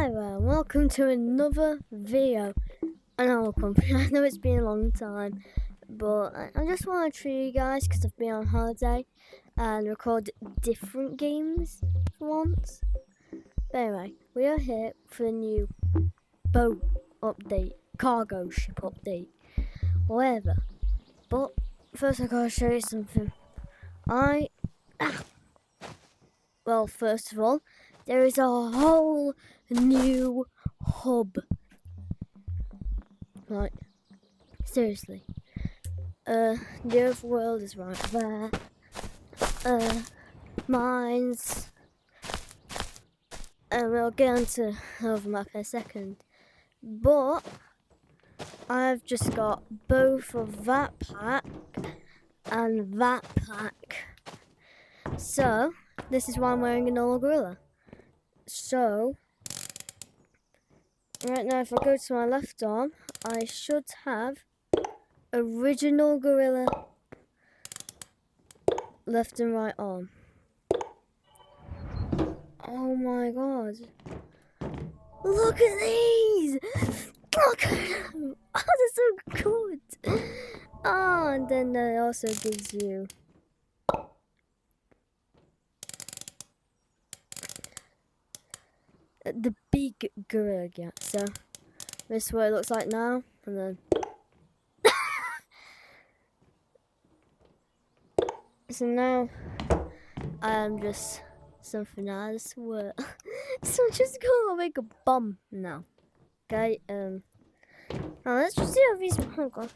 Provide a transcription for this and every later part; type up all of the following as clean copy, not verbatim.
Hi there, welcome to another video. I know it's been a long time, but I just want to treat you guys because I've been on holiday and record different games for once. But anyway, we are here for the new boat update, cargo ship update, whatever. But first I gotta show you something. Well, first of all, there is a whole new hub. Like, seriously. The Earth world is right there. Mines. And we'll get onto Overmap in a second. But I've just got both of that pack and that pack. So, this is why I'm wearing a normal gorilla. So, right now if I go to my left arm, I should have original gorilla left and right arm. Oh my god. Look at these! Look at them! Oh, they're so good! Oh, and then it also gives you the big gorilla again. So, this is what it looks like now, and then so now I'm just something else. So I'm just gonna make a bomb now. Okay, now let's just see how these go.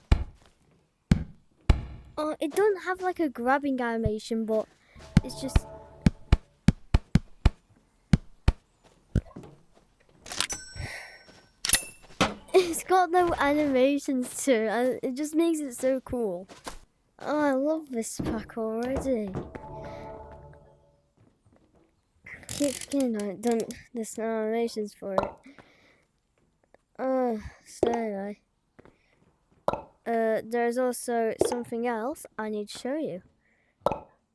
Oh, it don't have like a grabbing animation, but it's just it's got no animations too, and it just makes it so cool. Oh, I love this pack already. Keep forgetting there's no animations for it. Oh, so anyway. There's also something else I need to show you.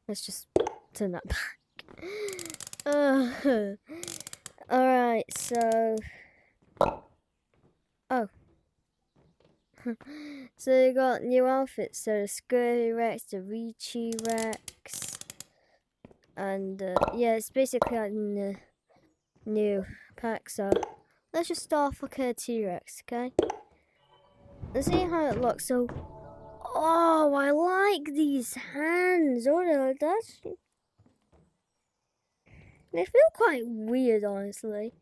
Let's just turn that back. Alright, so... Oh. So they got new outfits. So the Scurvy Rex, the Ricci Rex. And yeah, it's basically like in the new pack. So let's just start off like a T-Rex, okay? Let's see how it looks. So, oh, I like these hands. Oh, they feel quite weird, honestly.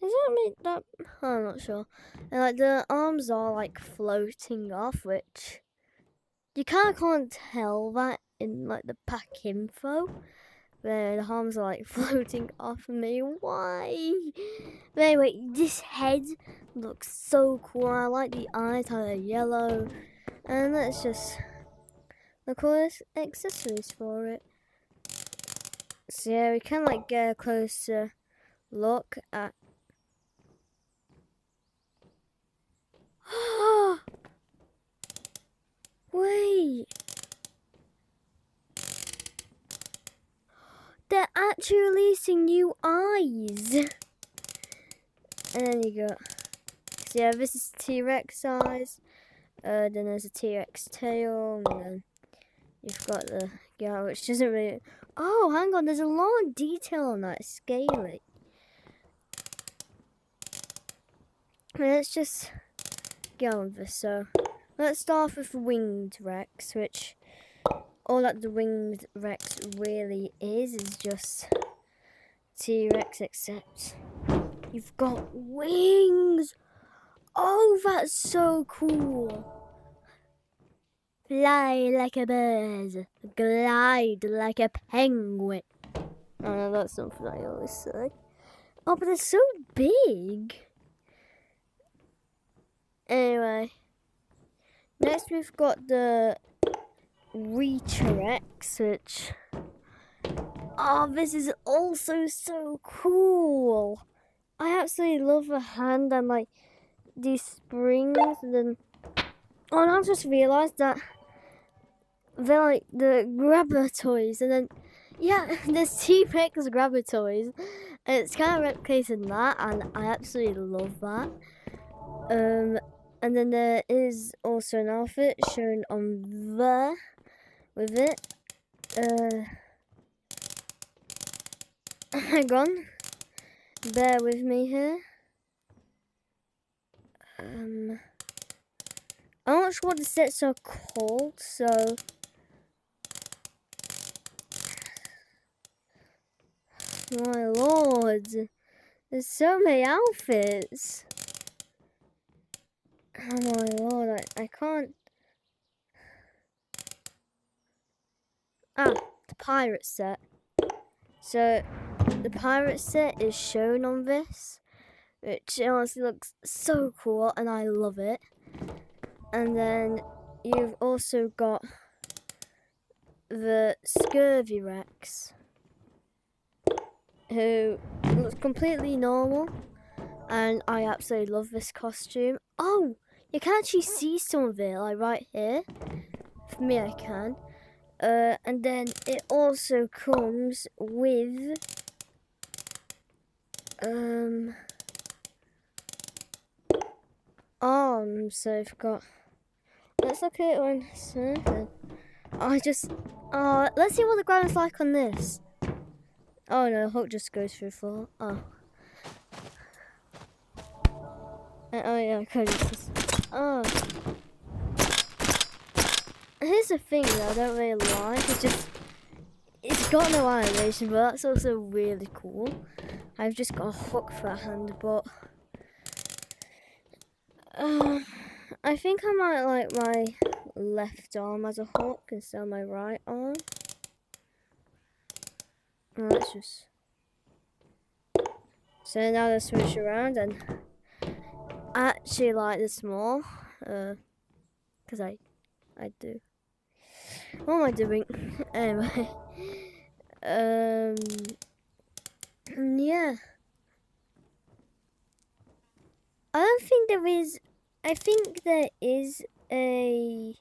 Does that make that? I'm not sure. And like the arms are like floating off, which you kind of can't tell that in like the pack info. The arms are like floating off of me. Why? But anyway, this head looks so cool. I like the eyes, how they're yellow. And let's just look all the accessories for it. So yeah, we can like get a closer look at. Wait. They're actually releasing new eyes. And then you got, so yeah, this is T-Rex eyes. Then there's a T-Rex tail, and then you've got the guy, which doesn't really. Oh, hang on, there's a lot of detail on that scaling. Let's just get on with this. So let's start with Winged Rex, which all that the Winged Rex really is just T-Rex, except you've got wings. Oh, that's so cool. Fly like a bird, glide like a penguin. I know that's something I always say. Oh, but they're so big. Anyway, next we've got the Reach-Rex, which... Oh, this is also so cool. I absolutely love the hand and like these springs, and then... Oh, and I just realised that they're like the grabber toys, and then Yeah, there's T-Rex grabber toys. It's kind of replicated that, and I absolutely love that. And then there is also an outfit shown on there with it. Hang on. Bear with me here. I'm not sure what the sets are called, so my lord, there's so many outfits. Oh my lord, I can't. Ah, the pirate set. So the pirate set is shown on this, which honestly looks so cool, and I love it. And then you've also got the Scurvy Rex, who looks completely normal, and I absolutely love this costume. Oh, you can actually see some of it, like right here. For me, I can. And then it also comes with arms. So I've got. Let's look at it one second. Let's see what the ground's like on this. Oh no, Hulk just goes through floor. Oh. Oh yeah, I could just. Oh. Here's the thing that I don't really like. It's got no animation, but that's also really cool. I've just got a hook for a hand, but I think I might like my left arm as a hook instead of my right arm. Let's just. So now let's switch around, and I actually like this more, because I do. What am I doing? Anyway, yeah. I don't think there is. I think there is a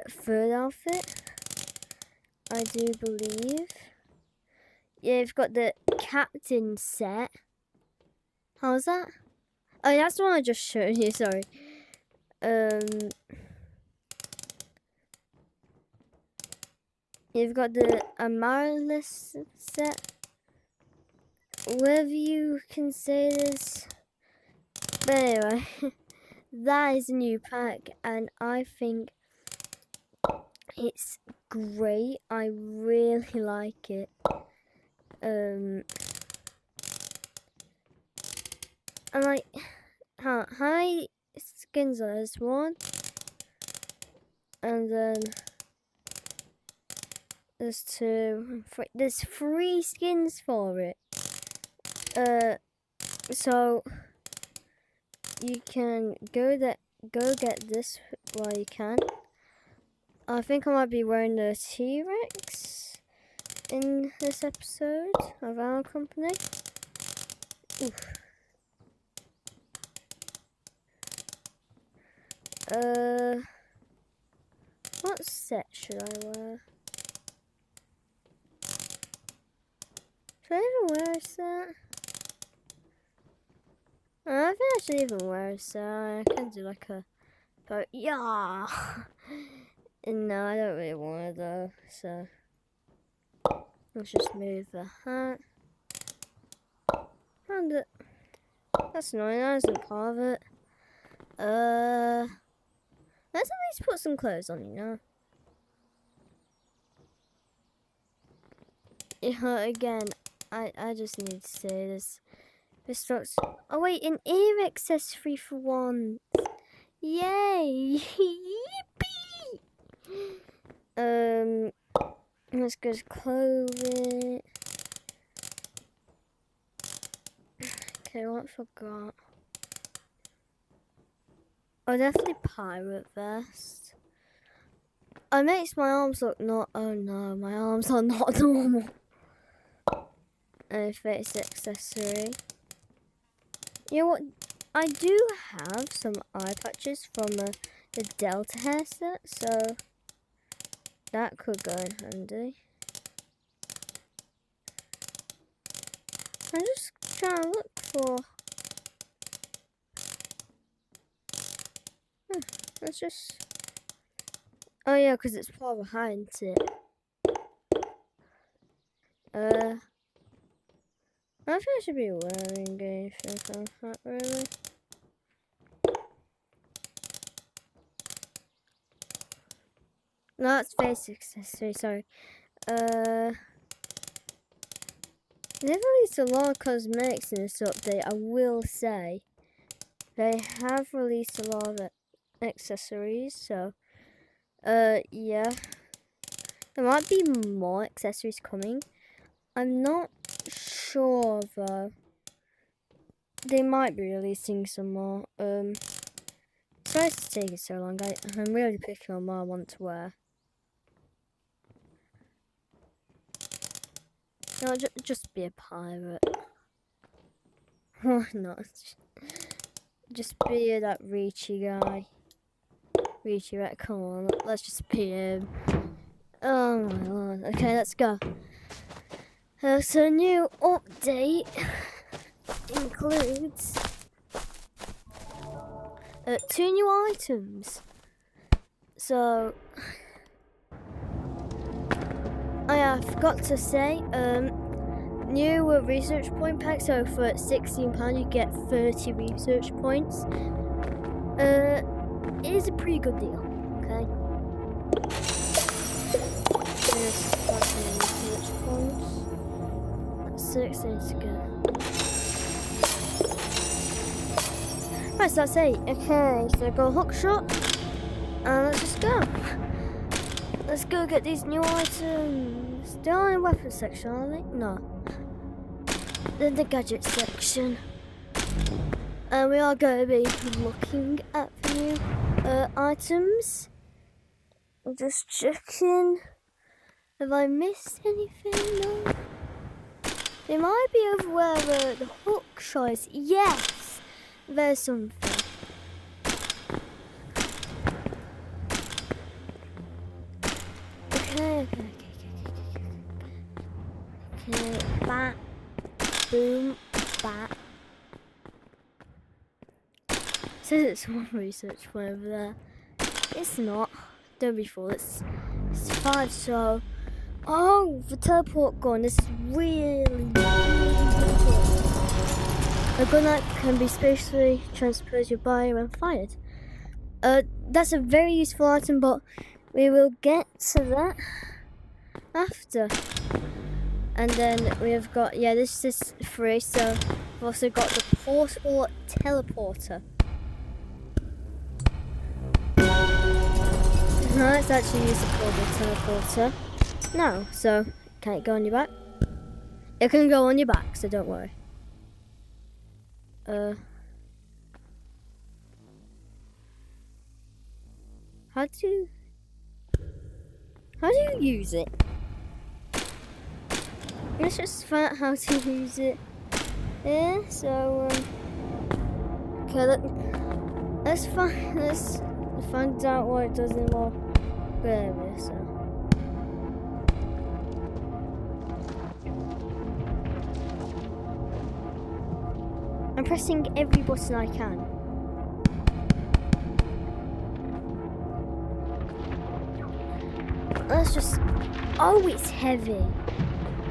third outfit. I do believe. Yeah, you've got the captain set. How's that? Oh, that's the one I just showed you. Sorry. You've got the Amaryllis set. Whether you can say this, but anyway, that is a new pack, and I think it's great. I really like it. And like, how many skins are this one? And then there's 2, 3. There's 3 skins for it. So you can go get this while you can. I think I might be wearing the T-Rex in this episode of our company. Oof. What set should I wear? Should I even wear a set? I think I should even wear a set. I can do like a, but yeah. No, I don't really want it though. So let's just move the hat. And it. That's annoying. That isn't part of it. Let's at least put some clothes on, you know. Yeah, again, I just need to say this. This looks. Oh wait, an ear accessory for one. Yay! Yippee! Let's go to clothing. Okay, what I forgot? Oh, definitely pirate vest. It makes my arms look not. Oh no, my arms are not normal. Face accessory. You know what? I do have some eye patches from the Delta hair set, so that could go in handy. I'm just trying to look for. Let's just. Oh yeah, because it's far behind it. I think I should be wearing anything. Not really. No, that's basic accessory. Sorry. They've released a lot of cosmetics in this update, I will say. They have released a lot of accessories, so yeah. There might be more accessories coming. I'm not sure though. They might be releasing some more. Sorry to take it so long. I'm really picking on what I want to wear. No, just be a pirate. Why not? Just be that Ricci guy. Ricci, right? Come on, let's just be him. Oh my lord. Okay, let's go. So, new update includes 2 new items. So, I forgot to say, new research point pack. So for £16 you get 30 research points. It is a pretty good deal. Okay. That's some research points. That's 6 days to go. Right, so that's 8. Okay, so go hook shot, and let's just go. Let's go get these new items. They're in the weapons section, aren't they? No. They're in the gadget section. And we are going to be looking at the new items. I'm just checking. Have I missed anything? No. They might be over where the hook shot is. Yes! There's something. Okay. Bat. Boom. Bat. Says it's one research point over there. It's not. Don't be fooled. It's 5, so. Oh, the teleport gun. This is really good. A gun that can be spatially transport your body when fired. That's a very useful item, but we will get to that after. And then we have got, this is free, so we've also got the portable teleporter. No, it's actually used the portable teleporter. No, so can it go on your back? It can go on your back, so don't worry. How do you use it? Let's just find out how to use it. Yeah, so okay, let's find out what it does in more area. So I'm pressing every button I can. Let's just. Oh, it's heavy.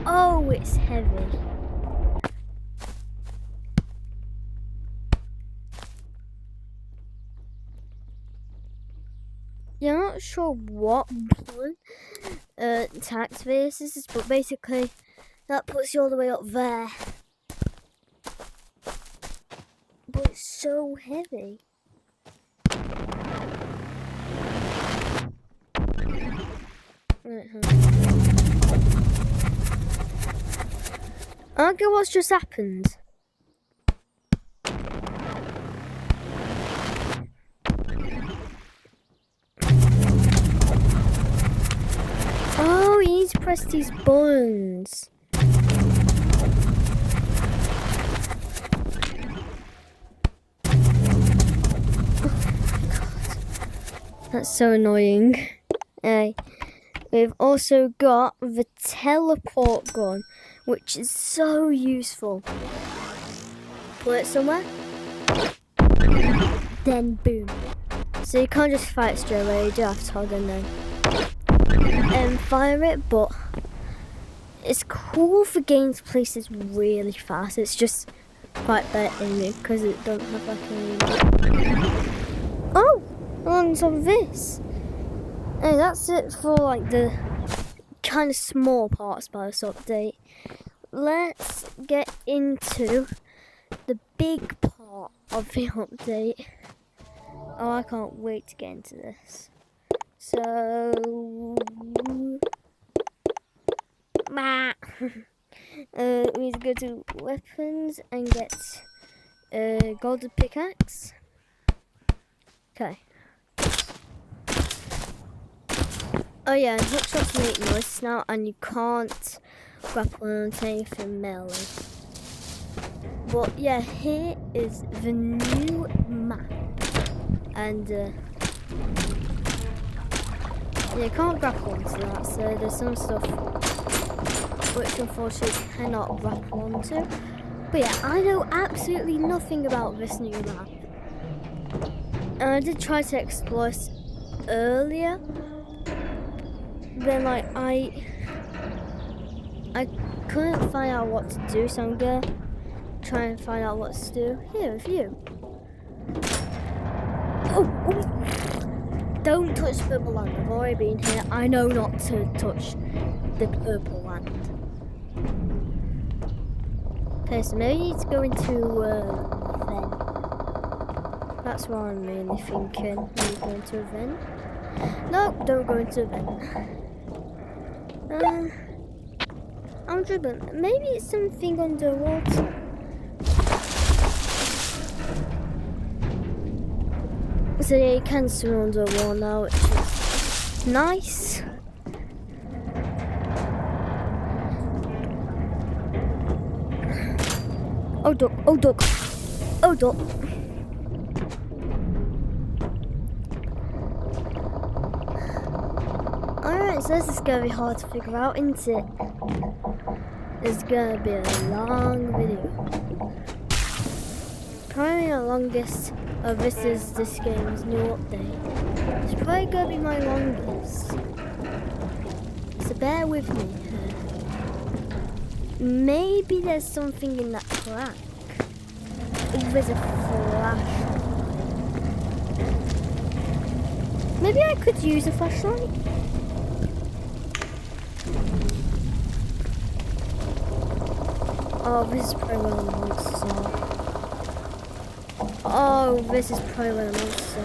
Oh, it's heavy. Yeah, I'm not sure what one tax this is, but basically that puts you all the way up there. But it's so heavy. I don't get what's just happened. Oh, you need to press these buttons. That's so annoying. We've also got the teleport gun, which is so useful. Put it somewhere, then boom. So you can't just fire it straight away, you do have to hold in then and fire it, but it's cool for games places really fast. It's just quite bad aiming because it don't have like any. Oh, on top of this. And that's it for like the kind of small parts about this update. Let's get into the big part of the update. Oh, I can't wait to get into this. So, we need to go to weapons and get a golden pickaxe. Okay. Oh yeah, and hookshots make noise now, and you can't grapple onto anything melee. But yeah, here is the new map, and yeah, you can't grapple onto that, so there's some stuff which unfortunately you cannot grapple onto. But yeah, I know absolutely nothing about this new map, and I did try to explore this earlier. Then like I couldn't find out what to do, so I'm gonna try and find out what to do here with you. Oh, don't touch the purple land. I've already been here. I know not to touch the purple land. Okay, so maybe you need to go into vent. That's what I'm really thinking. Maybe go into a vent. No, don't go into a vent. I'm dribbling. Maybe it's something underwater. So yeah, you can swim under a wall now, which is nice. Oh duck, oh duck, oh duck. Alright, so this is going to be hard to figure out, isn't it? It's going to be a long video. Probably the longest of this game's new update. It's probably going to be my longest. So bear with me. Maybe there's something in that crack. Oh, there's a flashlight. Maybe I could use a flashlight? Oh, this is probably where the monsters are. Oh, this is probably where the monsters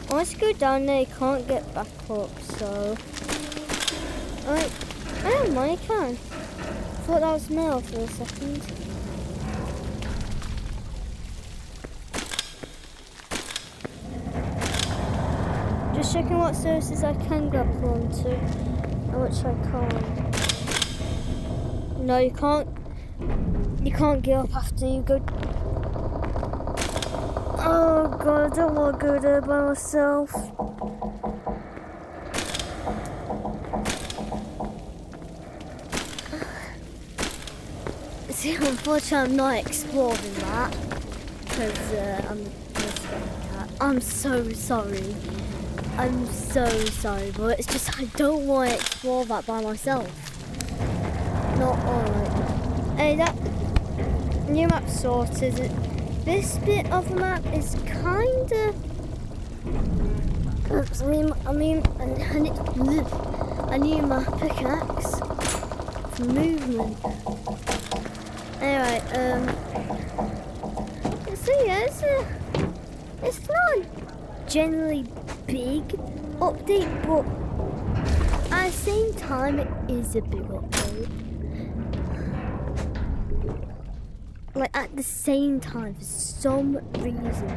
are. Once you go down there, you can't get back up, so... I don't mind, I can. I thought that was Mel for a second. Just checking what surfaces I can grapple onto. Which I can't. No, you can't. You can't get up after you go. Oh god, I don't want to go there by myself. See, unfortunately, I'm not exploring that because I'm a scared cat. I'm so sorry. I'm so sorry, but it's just I don't want to explore that by myself. Not alright. Hey, that new map sorted. This bit of the map is kinda. I need my pickaxe for movement. Anyway, so yeah, it's not generally big update, but at the same time it is a big update. Like at the same time, for some reason,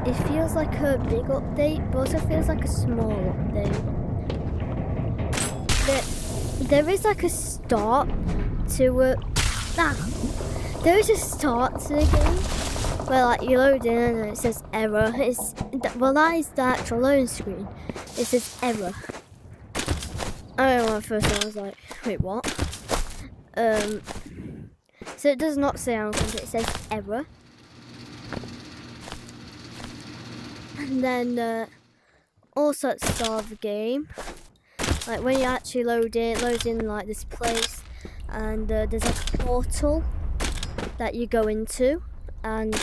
it feels like a big update, but also feels like a small update. There is like a start to it. There is a start to the game where like you load in and it says error. That is the actual loading screen. It says error. I remember my first one, I was like, wait, what? So it does not say anything, it says error. And then also at the start of the game, like when you actually load in, it loads in like this place, and there's like a portal that you go into, and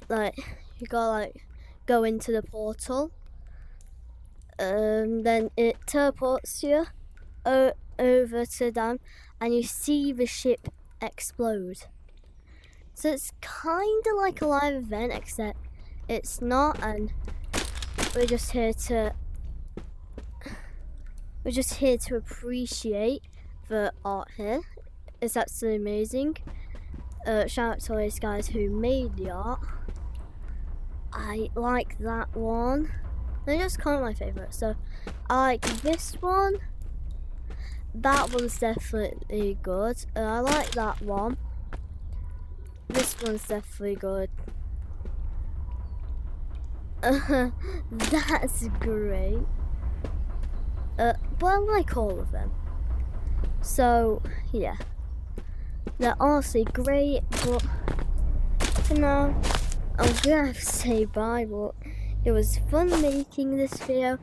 like you gotta like go into the portal. Then it teleports you over to them, and you see the ship explode. So it's kind of like a live event, except it's not, and we're just here to appreciate the art here. It's absolutely amazing. Shout out to those guys who made the art. I like that one. They're just kind of my favourite. So I like this one. That one's definitely good. I like that one. This one's definitely good. That's great. But I like all of them. So yeah, they're honestly great. But for now, I'm gonna have to say bye. But it was fun making this video,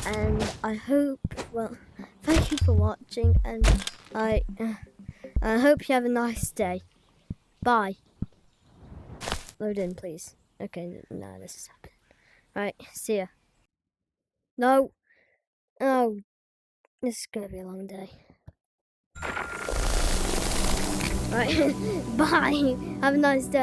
and I hope. Well, thank you for watching, and I hope you have a nice day. Bye. Load in, please. Okay, no, this is happening. Right, see ya. No. Oh, this is gonna be a long day. Right, bye. Have a nice day.